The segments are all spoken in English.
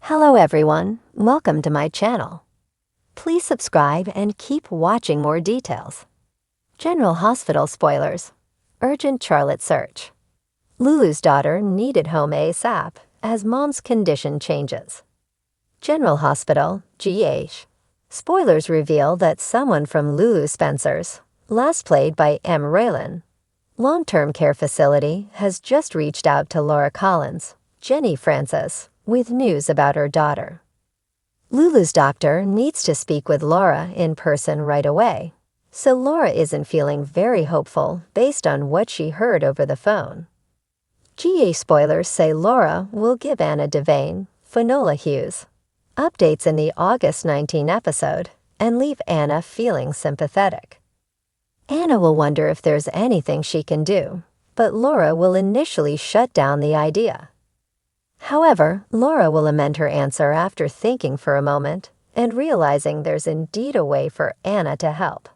Hello everyone, welcome to my channel. Please subscribe and keep watching more details. General Hospital spoilers. Urgent Charlotte search. Lulu's daughter needed home ASAP as mom's condition changes. General Hospital, GH. Spoilers reveal that someone from Lulu Spencer's, last played by M. Raylan, long-term care facility has just reached out to Laura Collins, Jenny Francis, with news about her daughter. Lulu's doctor needs to speak with Laura in person right away, so Laura isn't feeling very hopeful based on what she heard over the phone. GA spoilers say Laura will give Anna Devane, Finola Hughes, updates in the August 19 episode and leave Anna feeling sympathetic. Anna will wonder if there's anything she can do, but Laura will initially shut down the idea. However, Laura will amend her answer after thinking for a moment and realizing there's indeed a way for Anna to help.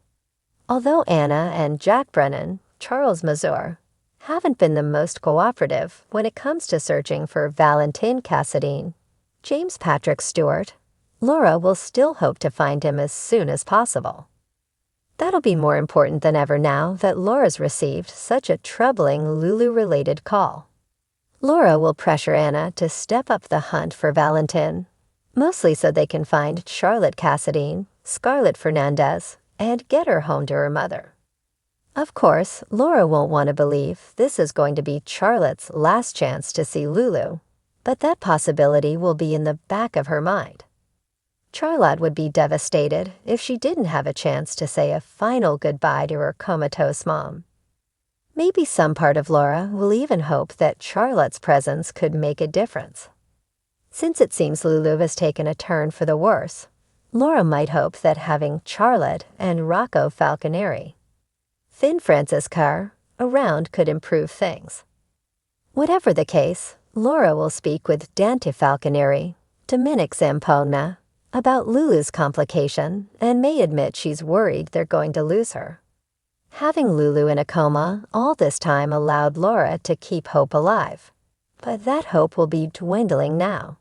Although Anna and Jack Brennan, Charles Mazur, haven't been the most cooperative when it comes to searching for Valentin Cassadine, James Patrick Stewart, Laura will still hope to find him as soon as possible. That'll be more important than ever now that Laura's received such a troubling Lulu-related call. Laura will pressure Anna to step up the hunt for Valentin, mostly so they can find Charlotte Cassadine, Scarlett Fernandez, and get her home to her mother. Of course, Laura won't want to believe this is going to be Charlotte's last chance to see Lulu, but that possibility will be in the back of her mind. Charlotte would be devastated if she didn't have a chance to say a final goodbye to her comatose mom. Maybe some part of Laura will even hope that Charlotte's presence could make a difference. Since it seems Lulu has taken a turn for the worse, Laura might hope that having Charlotte and Rocco Falconeri, Finn Francis Carr, around could improve things. Whatever the case, Laura will speak with Dante Falconeri, Dominic Zampona, about Lulu's complication and may admit she's worried they're going to lose her. Having Lulu in a coma all this time allowed Laura to keep hope alive, but that hope will be dwindling now.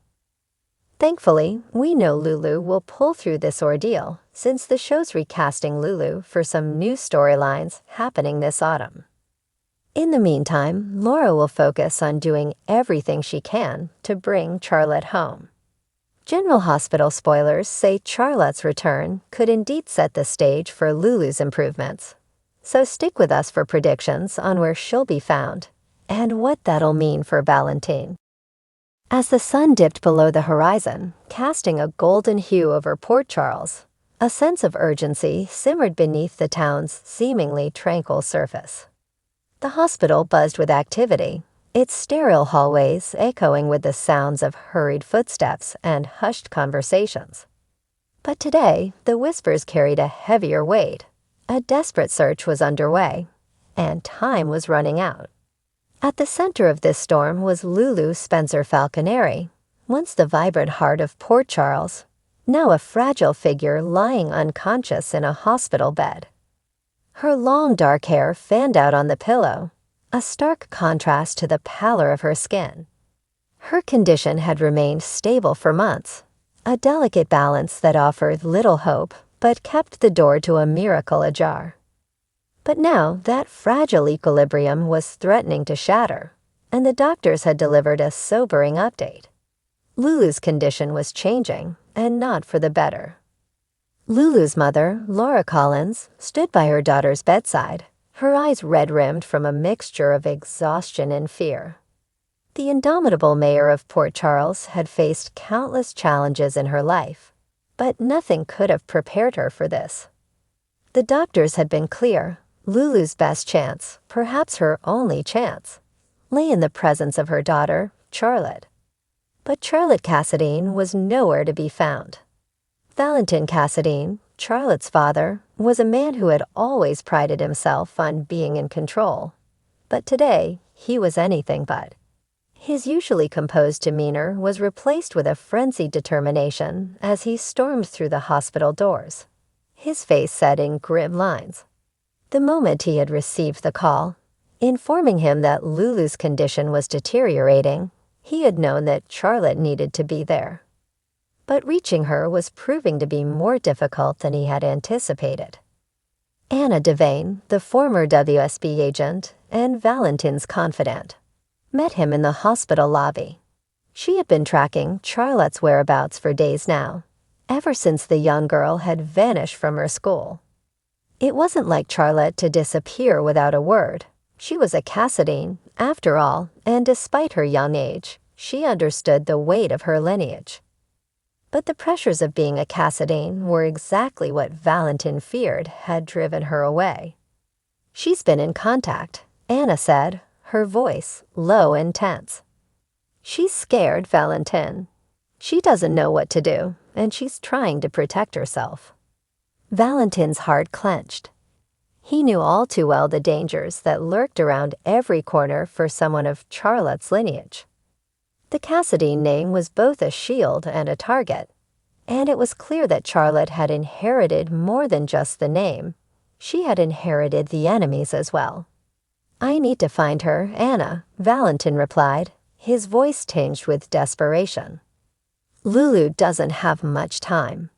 Thankfully, we know Lulu will pull through this ordeal since the show's recasting Lulu for some new storylines happening this autumn. In the meantime, Laura will focus on doing everything she can to bring Charlotte home. General Hospital spoilers say Charlotte's return could indeed set the stage for Lulu's improvements. So stick with us for predictions on where she'll be found and what that'll mean for Valentin. As the sun dipped below the horizon, casting a golden hue over Port Charles, a sense of urgency simmered beneath the town's seemingly tranquil surface. The hospital buzzed with activity, its sterile hallways echoing with the sounds of hurried footsteps and hushed conversations. But today, the whispers carried a heavier weight. A desperate search was underway, and time was running out. At the center of this storm was Lulu Spencer Falconeri, once the vibrant heart of Port Charles, now a fragile figure lying unconscious in a hospital bed. Her long dark hair fanned out on the pillow, a stark contrast to the pallor of her skin. Her condition had remained stable for months, a delicate balance that offered little hope but kept the door to a miracle ajar. But now that fragile equilibrium was threatening to shatter, and the doctors had delivered a sobering update. Lulu's condition was changing, and not for the better. Lulu's mother, Laura Collins, stood by her daughter's bedside, her eyes red-rimmed from a mixture of exhaustion and fear. The indomitable mayor of Port Charles had faced countless challenges in her life, but nothing could have prepared her for this. The doctors had been clear. Lulu's best chance, perhaps her only chance, lay in the presence of her daughter, Charlotte. But Charlotte Cassadine was nowhere to be found. Valentin Cassadine, Charlotte's father, was a man who had always prided himself on being in control. But today, he was anything but. His usually composed demeanor was replaced with a frenzied determination as he stormed through the hospital doors, his face set in grim lines. The moment he had received the call, informing him that Lulu's condition was deteriorating, he had known that Charlotte needed to be there. but reaching her was proving to be more difficult than he had anticipated. Anna Devane, the former WSB agent and Valentin's confidant, met him in the hospital lobby. She had been tracking Charlotte's whereabouts for days now, ever since the young girl had vanished from her school. It wasn't like Charlotte to disappear without a word. She was a Cassadine, after all, and despite her young age, she understood the weight of her lineage. But the pressures of being a Cassadine were exactly what Valentin feared had driven her away. "She's been in contact," Anna said, her voice low and tense. "She's scared, Valentin. She doesn't know what to do, and she's trying to protect herself." Valentin's heart clenched. He knew all too well the dangers that lurked around every corner for someone of Charlotte's lineage. The Cassadine name was both a shield and a target, and it was clear that Charlotte had inherited more than just the name. She had inherited the enemies as well. "I need to find her, Anna," Valentin replied, his voice tinged with desperation. "Lulu doesn't have much time.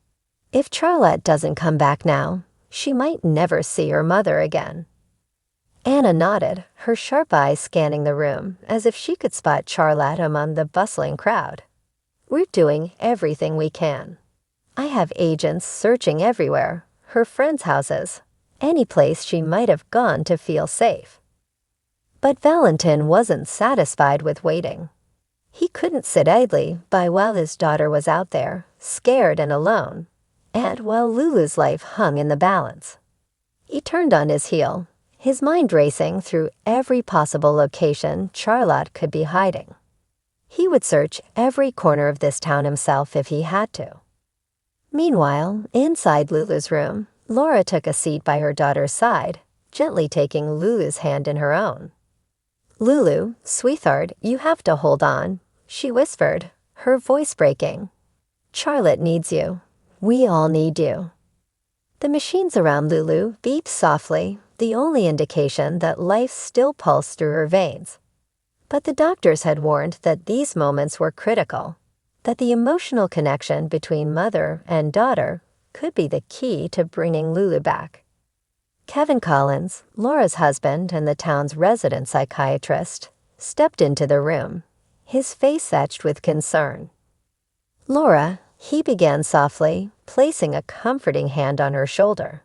If Charlotte doesn't come back now, she might never see her mother again." Anna nodded, her sharp eyes scanning the room as if she could spot Charlotte among the bustling crowd. "We're doing everything we can. I have agents searching everywhere, her friends' houses, any place she might have gone to feel safe." But Valentin wasn't satisfied with waiting. He couldn't sit idly by while his daughter was out there, scared and alone, and while Lulu's life hung in the balance. He turned on his heel, his mind racing through every possible location Charlotte could be hiding. He would search every corner of this town himself if he had to. Meanwhile, inside Lulu's room, Laura took a seat by her daughter's side, gently taking Lulu's hand in her own. "Lulu, sweetheart, you have to hold on," she whispered, her voice breaking. "Charlotte needs you. We all need you." The machines around Lulu beeped softly, the only indication that life still pulsed through her veins. But the doctors had warned that these moments were critical, that the emotional connection between mother and daughter could be the key to bringing Lulu back. Kevin Collins, Laura's husband and the town's resident psychiatrist, stepped into the room, his face etched with concern. "Laura," he began softly, placing a comforting hand on her shoulder,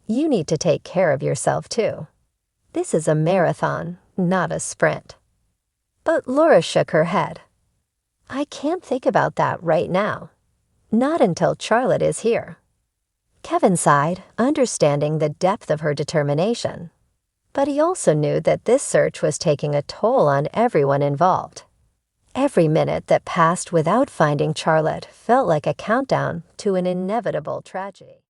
"you need to take care of yourself too. This is a marathon, not a sprint." But Laura shook her head. "I can't think about that right now. Not until Charlotte is here." Kevin sighed, understanding the depth of her determination. But he also knew that this search was taking a toll on everyone involved. Every minute that passed without finding Charlotte felt like a countdown to an inevitable tragedy.